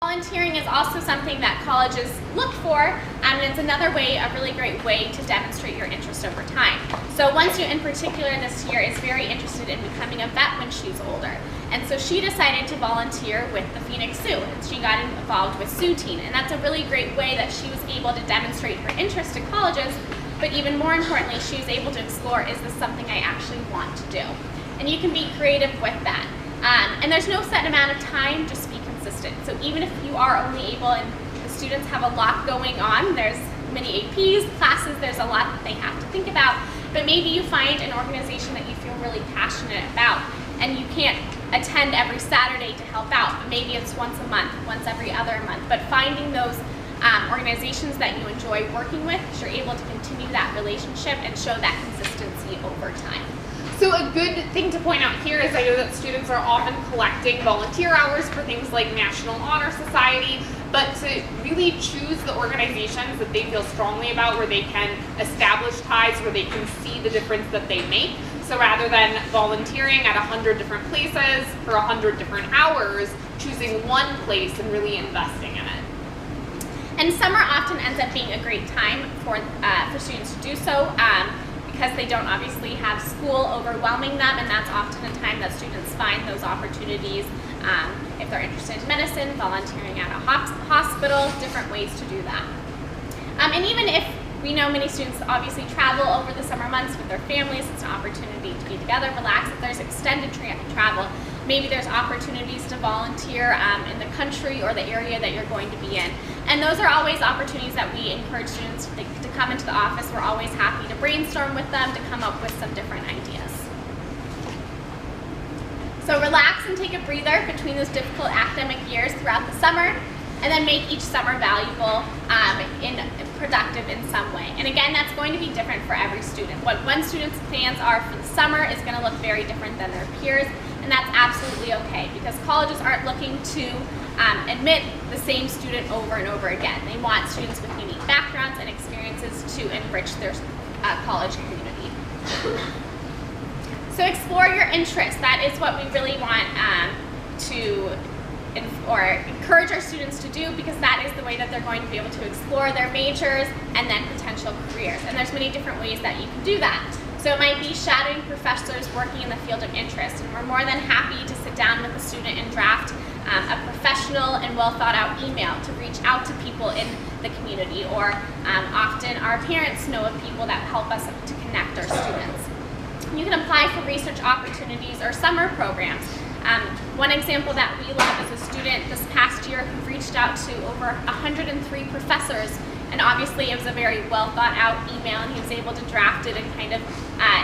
Volunteering is also something that colleges look for, and it's another way, a really great way to demonstrate your interest over time. So one student in particular this year is very interested in becoming a vet when she's older. And so she decided to volunteer with the Phoenix Zoo, and she got involved with Zoo Teen. And that's a really great way that she was able to demonstrate her interest in colleges, but even more importantly, she was able to explore, is this something I actually want to do? And you can be creative with that. And there's no set amount of time, just be consistent. So even if you are only able, and the students have a lot going on, there's many APs, classes, there's a lot that they have to think about, but maybe you find an organization that you feel really passionate about, and you can't attend every Saturday to help out, but maybe it's once a month, once every other month, but finding those organizations that you enjoy working with, so you're able to continue that relationship and show that consistency over time. So a good thing to point out here is I know that students are often collecting volunteer hours for things like National Honor Society, but to really choose the organizations that they feel strongly about, where they can establish ties, where they can see the difference that they make. So rather than volunteering at 100 different places for 100 different hours, choosing one place and really investing in it. And summer often ends up being a great time for students to do so, because they don't obviously have school overwhelming them, and that's often a time that students find those opportunities if they're interested in medicine, volunteering at a hospital, different ways to do that. And even if we know many students obviously travel over the summer months with their families, it's an opportunity to be together, relax. If there's extended travel, maybe there's opportunities to volunteer in the country or the area that you're going to be in. And those are always opportunities that we encourage students to come into the office. We're always happy to brainstorm with them to come up with some different ideas. So relax and take a breather between those difficult academic years throughout the summer, and then make each summer valuable and productive in some way. And again, that's going to be different for every student. What one student's plans are for the summer is going to look very different than their peers, and that's absolutely okay, because colleges aren't looking to admit the same student over and over again. They want students with unique backgrounds and experiences to enrich their college community. So explore your interests. That is what we really want or encourage our students to do, because that is the way that they're going to be able to explore their majors and then potential careers. And there's many different ways that you can do that. So it might be shadowing professors working in the field of interest, and we're more than happy to sit down with a student and draft a professional and well thought out email to reach out to people in the community, or often our parents know of people that help us to connect our students. You can apply for research opportunities or summer programs. One example that we love is a student this past year who reached out to over 103 professors, and obviously it was a very well thought out email, and he was able to draft it and kind of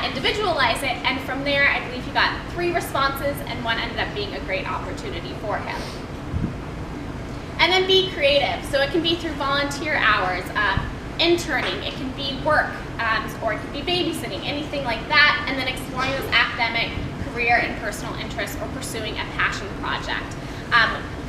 individualize it, and from there I believe he got 3 responses, and one ended up being a great opportunity for him. And then be creative. So it can be through volunteer hours, interning, it can be work, or it can be babysitting, anything like that, and then exploring those academic, career, and personal interests, or pursuing a passion project.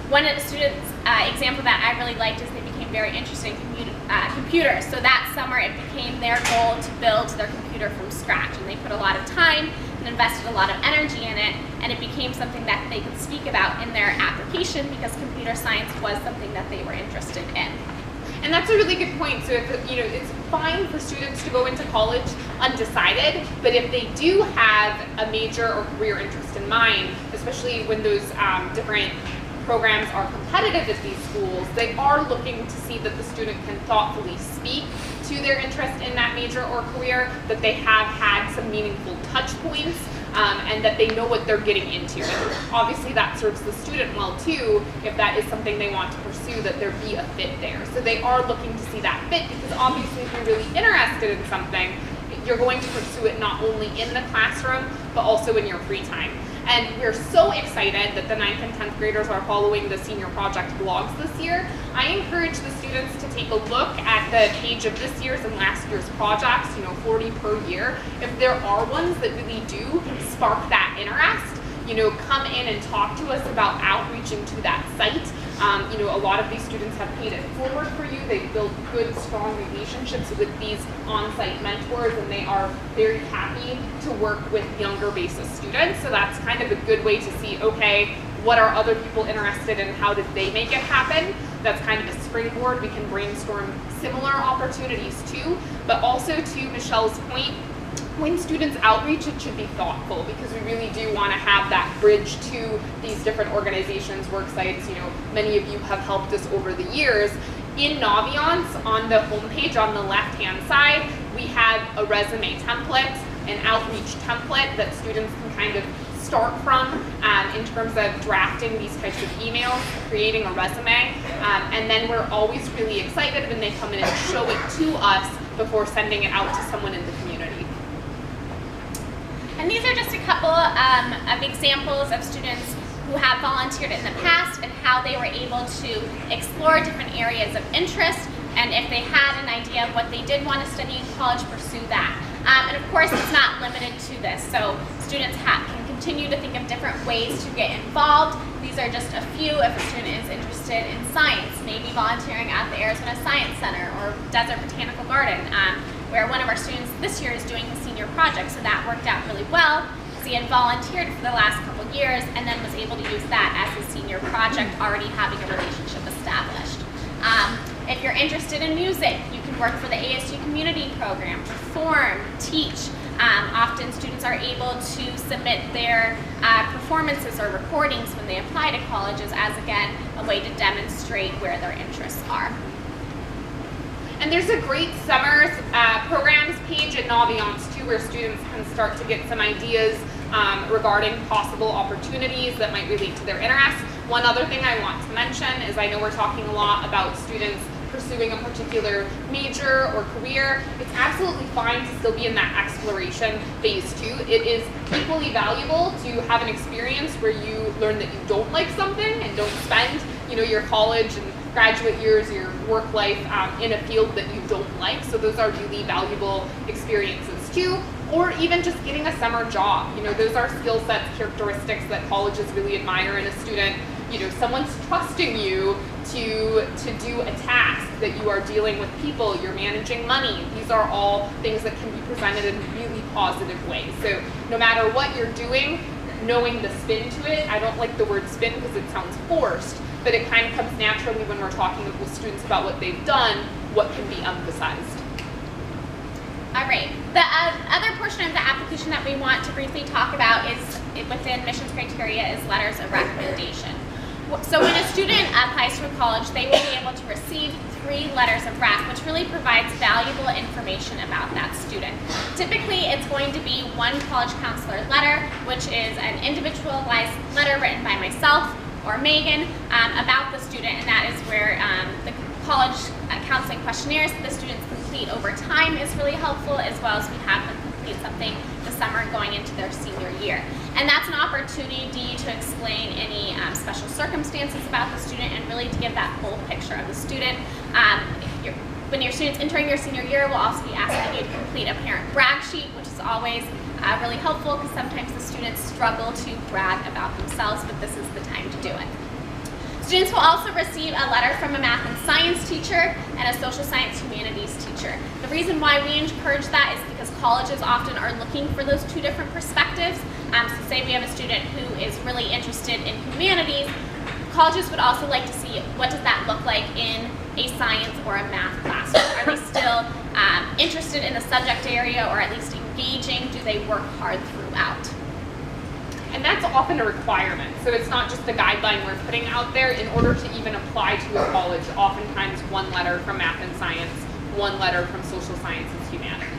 One of the students' example that I really liked is they became very interested in computers. So that summer it became their goal to build their computer from scratch, and they put a lot of time and invested a lot of energy in it, and it became something that they could speak about in their application, because computer science was something that they were interested in. And that's a really good point. So if, it's fine for students to go into college undecided, but if they do have a major or career interest in mind, especially when those different programs are competitive at these schools, they are looking to see that the student can thoughtfully speak to their interest in that major or career, that they have had some meaningful touch points, and that they know what they're getting into. And obviously that serves the student well too, if that is something they want to pursue, that there be a fit there. So they are looking to see that fit, because obviously if you're really interested in something, you're going to pursue it not only in the classroom, but also in your free time. And we're so excited that the 9th and 10th graders are following the senior project blogs this year. I encourage the students to take a look at the page of this year's and last year's projects, 40 per year. If there are ones that really do spark that interest, come in and talk to us about outreaching to that site. A lot of these students have paid it forward for you. They've built good, strong relationships with these on-site mentors, and they are very happy to work with younger BASIS students. So that's kind of a good way to see, okay, what are other people interested in, how did they make it happen. That's kind of a springboard. We can brainstorm similar opportunities too, but also to Michelle's point, when students outreach, it should be thoughtful, because we really do want to have that bridge to these different organizations, work sites. You know, many of you have helped us over the years. In Naviance, on the homepage on the left-hand side, we have a resume template, an outreach template that students can kind of start from in terms of drafting these types of emails, creating a resume, and then we're always really excited when they come in and show it to us before sending it out to someone in the community. And these are just a couple of examples of students who have volunteered in the past and how they were able to explore different areas of interest, and if they had an idea of what they did want to study in college, pursue that. And of course, it's not limited to this, so students can continue to think of different ways to get involved. These are just a few. If a student is interested in science, maybe volunteering at the Arizona Science Center or Desert Botanical Garden, where one of our students this year is doing the senior project, so that worked out really well because he had volunteered for the last couple years and then was able to use that as his senior project, already having a relationship established. If you're interested in music, you can work for the ASU Community Program, perform, teach. Often students are able to submit their performances or recordings when they apply to colleges as, again, a way to demonstrate where their interests are. And there's a great summer programs page at Naviance too, where students can start to get some ideas regarding possible opportunities that might relate to their interests. One other thing I want to mention is, I know we're talking a lot about students pursuing a particular major or career. It's absolutely fine to still be in that exploration phase too. It is equally valuable to have an experience where you learn that you don't like something and don't spend, you know, your college and graduate years, your work life in a field that you don't like. So those are really valuable experiences too. Or even just getting a summer job. You know, those are skill sets, characteristics that colleges really admire in a student. You know, someone's trusting you to do a task, that you are dealing with people, you're managing money. These are all things that can be presented in really positive ways. So no matter what you're doing, knowing the spin to it. I don't like the word spin because it sounds forced, but it kind of comes naturally when we're talking with students about what they've done, what can be emphasized. All right, the other portion of the application that we want to briefly talk about is, within admissions criteria, is letters of recommendation. So when a student applies to a college, they will be able to receive 3 letters of rec, which really provides valuable information about that student. Typically, it's going to be one college counselor letter, which is an individualized letter written by myself or Megan about the student, and that is where the college counseling questionnaires that the students complete over time is really helpful, as well as we have them complete something this summer going into their senior year. And that's an opportunity to explain any special circumstances about the student and really to give that whole picture of the student. When your student's entering your senior year, we'll also be asking you to complete a parent brag sheet, which is always really helpful because sometimes the students struggle to brag about themselves, but this is the time to do it. Students will also receive a letter from a math and science teacher and a social science humanities teacher. The reason why we encourage that is because colleges often are looking for those 2 different perspectives. So say we have a student who is really interested in humanities, colleges would also like to see what does that look like in a science or a math classroom. Are they still interested in the subject area, or at least engaging? Do they work hard throughout? And that's often a requirement. So it's not just the guideline we're putting out there. In order to even apply to a college, oftentimes 1 letter from math and science, 1 letter from social sciences, humanities.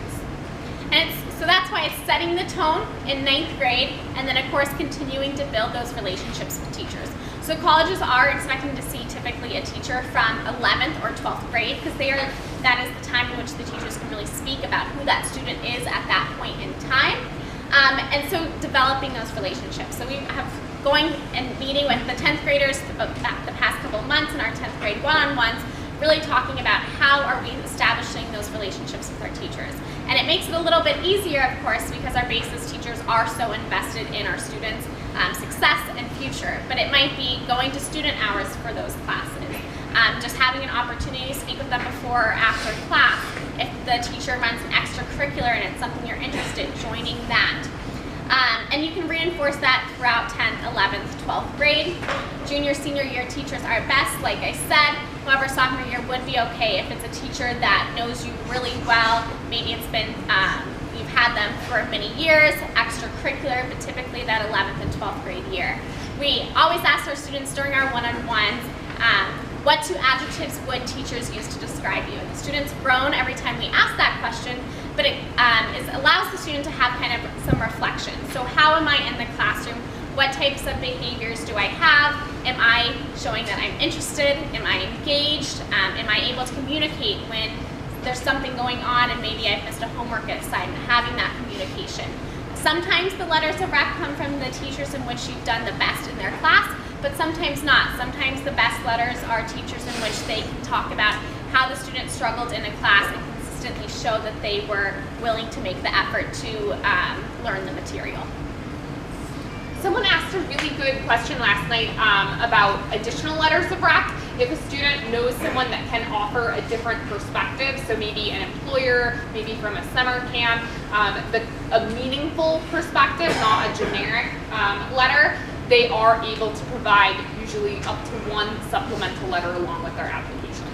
And so that's why it's setting the tone in 9th grade, and then of course continuing to build those relationships with teachers. So colleges are expecting to see typically a teacher from 11th or 12th grade, because that is the time in which the teachers can really speak about who that student is at that point in time. And so developing those relationships. So we have going and meeting with the 10th graders the past couple of months in our 10th grade one-on-ones, really talking about how are we establishing those relationships with our teachers. And it makes it a little bit easier, of course, because our basis teachers are so invested in our students' success and future. But it might be going to student hours for those classes, just having an opportunity to speak with them before or after class. If the teacher runs an extracurricular and it's something you're interested in, joining that. And you can reinforce that throughout 10th, 11th, 12th grade. Junior, senior year teachers are best, like I said. However, sophomore year would be okay if it's a teacher that knows you really well. Maybe it's been, you've had them for many years, extracurricular, but typically that 11th and 12th grade year. We always ask our students during our one-on-ones, what 2 adjectives would teachers use to describe you? And the students groan every time we ask that question, but it allows the student to have kind of some reflection. So how am I in the classroom? What types of behaviors do I have? Am I showing that I'm interested? Am I engaged? Am I able to communicate when there's something going on and maybe I've missed a homework assignment? Having that communication. Sometimes the letters of rec come from the teachers in which you've done the best in their class, but sometimes not. Sometimes the best letters are teachers in which they can talk about how the student struggled in a class and consistently show that they were willing to make the effort to learn the material. Someone asked a really good question last night about additional letters of rec. If a student knows someone that can offer a different perspective, so maybe an employer, maybe from a summer camp, a meaningful perspective, not a generic letter, they are able to provide usually up to 1 supplemental letter along with their application.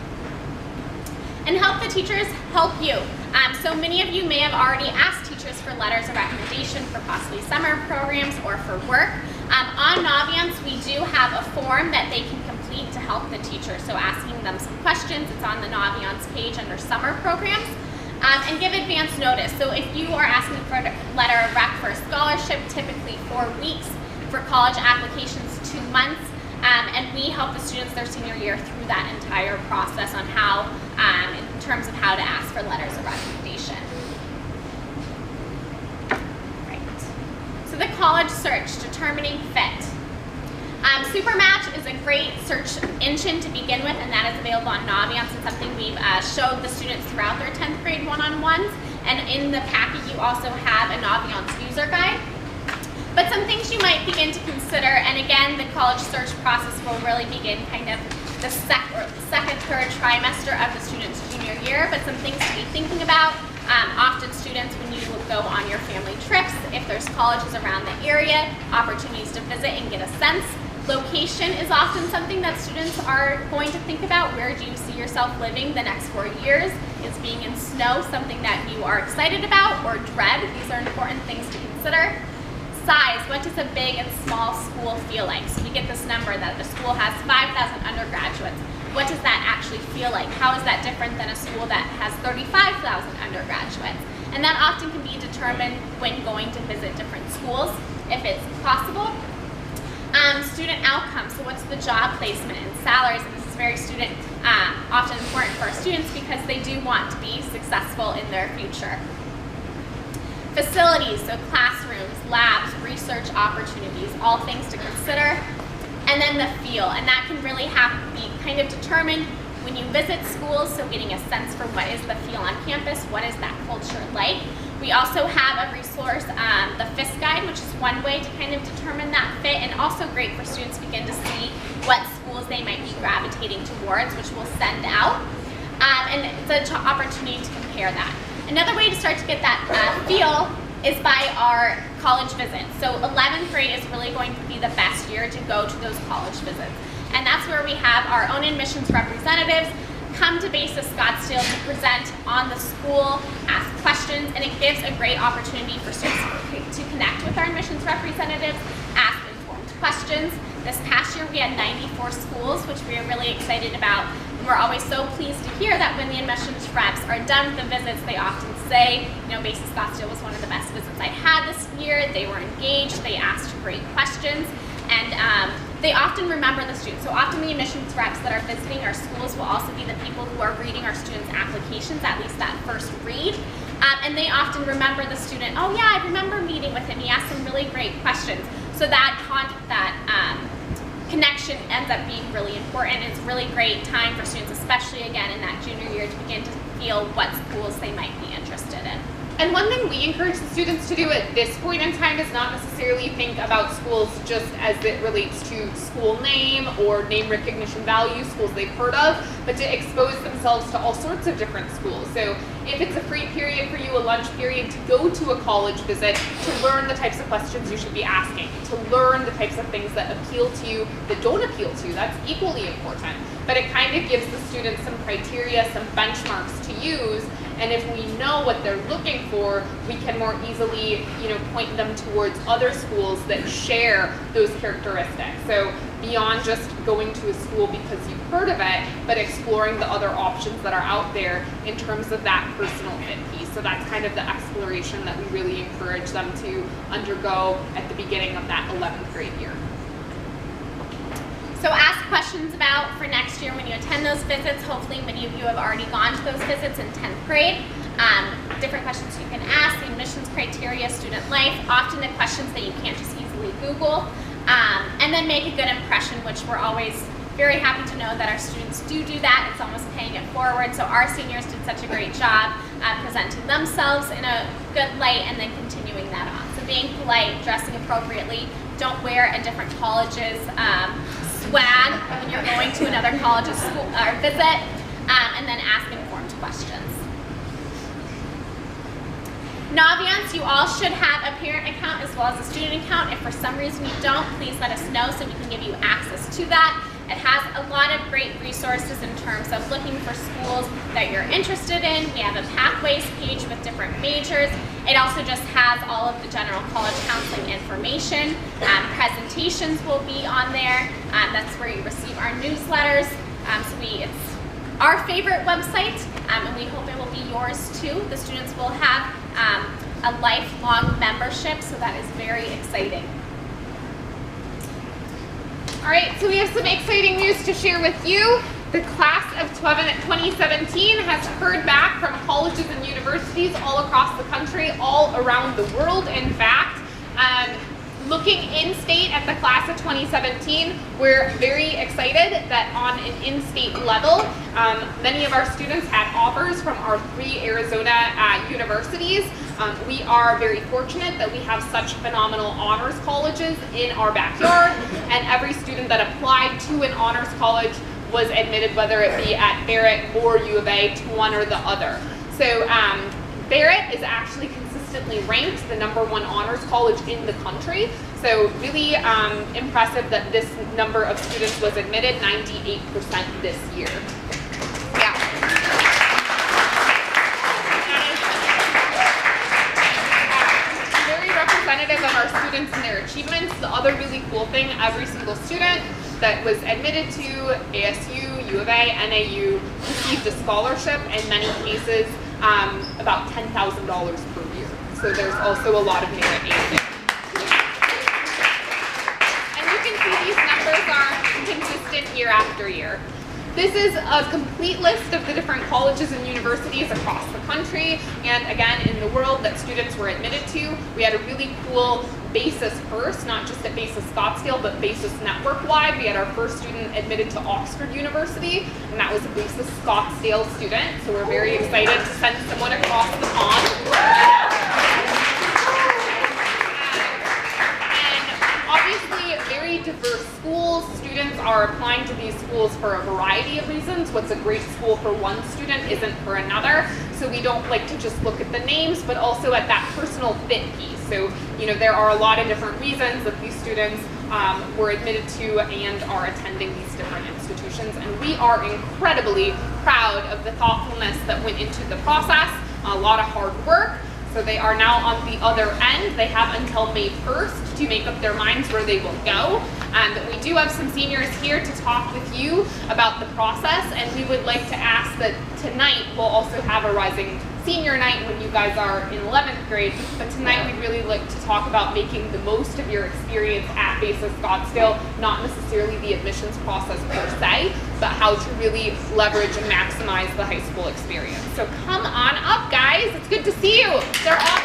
And help the teachers help you. So many of you may have already asked teachers for letters of recommendation for possibly summer programs or for work. On Naviance, we do have a form that they can complete to help the teacher. So asking them some questions, it's on the Naviance page under summer programs. And give advance notice. So if you are asking for a letter of rec for a scholarship, typically 4 weeks. For college applications, 2 months. And we help the students their senior year through that entire process on how, in terms of how to ask for letters of recommendation. Right. So the college search, determining fit. Supermatch is a great search engine to begin with, and that is available on Naviance. It's something we've showed the students throughout their 10th grade one-on-ones. And in the packet, you also have a Naviance user guide. But some things you might begin to consider, and again, the college search process will really begin kind of the second, third trimester of the student's junior year, but some things to be thinking about. Often students, when you go on your family trips, if there's colleges around the area, opportunities to visit and get a sense. Location is often something that students are going to think about. Where do you see yourself living the next 4 years? Is being in snow something that you are excited about or dread? These are important things to consider. Size, what does a big and small school feel like? So we get this number that the school has 5,000 undergraduates. What does that actually feel like? How is that different than a school that has 35,000 undergraduates? And that often can be determined when going to visit different schools, if it's possible. Student outcomes, so what's the job placement and salaries? And this is very often important for our students because they do want to be successful in their future. Facilities, so classrooms, labs, research opportunities, all things to consider. And then the feel, and that can really be kind of determined when you visit schools, so getting a sense for what is the feel on campus, what is that culture like. We also have a resource, the FISC guide, which is one way to kind of determine that fit, and also great for students to begin to see what schools they might be gravitating towards, which we'll send out. And it's an opportunity to compare that. Another way to start to get that feel is by our college visits. So 11th grade is really going to be the best year to go to those college visits. And that's where we have our own admissions representatives come to Basis Scottsdale to present on the school, ask questions, and it gives a great opportunity for students to connect with our admissions representatives, ask informed questions. This past year we had 94 schools, which we are really excited about. And we're always so pleased to hear that when the admissions reps are done with the visits, they often say, you know, Basis Scottsdale was one of the best visits I had this year. They were engaged, they asked great questions, and they often remember the students. So often the admissions reps that are visiting our schools will also be the people who are reading our students' applications, at least that first read. And they often remember the student, oh yeah, I remember meeting with him, he asked some really great questions. So that connection ends up being really important. It's a really great time for students, especially again in that junior year, to begin to feel what schools they might be interested in. And one thing we encourage the students to do at this point in time is not necessarily think about schools just as it relates to school name or name recognition value, schools they've heard of, but to expose themselves to all sorts of different schools. So if it's a free period for you, a lunch period, to go to a college visit, to learn the types of questions you should be asking, to learn the types of things that appeal to you, that don't appeal to you. That's equally important. But it kind of gives the students some criteria, some benchmarks to use, and if we know what they're looking for, we can more easily, point them towards other schools that share those characteristics. So beyond just going to a school because you've heard of it, but exploring the other options that are out there in terms of that personal fit piece. So that's kind of the exploration that we really encourage them to undergo at the beginning of that 11th grade year. So ask questions about for next year when you attend those visits. Hopefully many of you have already gone to those visits in 10th grade. Different questions you can ask, the admissions criteria, student life, often the questions that you can't just easily Google. And then make a good impression, which we're always very happy to know that our students do that. It's almost paying it forward. So our seniors did such a great job presenting themselves in a good light and then continuing that on. So being polite, dressing appropriately, don't wear a different college's swag when you're going to another college's school or visit, and then ask informed questions. Naviance, you all should have a parent account as well as a student account. If for some reason you don't, please let us know so we can give you access to that. It has a lot of great resources in terms of looking for schools that you're interested in. We have a pathways page with different majors. It also just has all of the general college counseling information. Presentations will be on there. That's where you receive our newsletters. It's our favorite website, and we hope it will be yours too. The students will have a lifelong membership, so that is very exciting. All right, so we have some exciting news to share with you. The class of 2017 has heard back from colleges and universities all across the country, all around the world, in fact. Looking in-state at the class of 2017, we're very excited that on an in-state level, many of our students had offers from our 3 Arizona universities. We are very fortunate that we have such phenomenal honors colleges in our backyard, and every student that applied to an honors college was admitted, whether it be at Barrett or U of A, to one or the other. So Barrett is actually consistently ranked the #1 honors college in the country. So really impressive that this number of students was admitted, 98% this year. Yeah. Very representative of our students and their achievements. The other really cool thing, every single student that was admitted to ASU, U of A, NAU received a scholarship, in many cases about $10,000 per year. So there's also a lot of merit in there. And you can see these numbers are consistent year after year. This is a complete list of the different colleges and universities across the country and again in the world that students were admitted to. We had a really cool BASIS first, not just at BASIS Scottsdale, but BASIS network-wide. We had our first student admitted to Oxford University, and that was a BASIS Scottsdale student. So we're very excited to send someone across the pond. Obviously, very diverse schools. Students are applying to these schools for a variety of reasons. What's a great school for one student isn't for another. So we don't like to just look at the names, but also at that personal fit piece. So, there are a lot of different reasons that these students were admitted to and are attending these different institutions. And we are incredibly proud of the thoughtfulness that went into the process, a lot of hard work. So they are now on the other end. They have until May 1st to make up their minds where they will go. And we do have some seniors here to talk with you about the process, and we would like to ask that tonight we'll also have a Rising Senior Night when you guys are in 11th grade, but tonight we'd really like to talk about making the most of your experience at BASIS Scottsdale, not necessarily the admissions process per se, but how to really leverage and maximize the high school experience. So come on up, guys. It's good to see you. They're all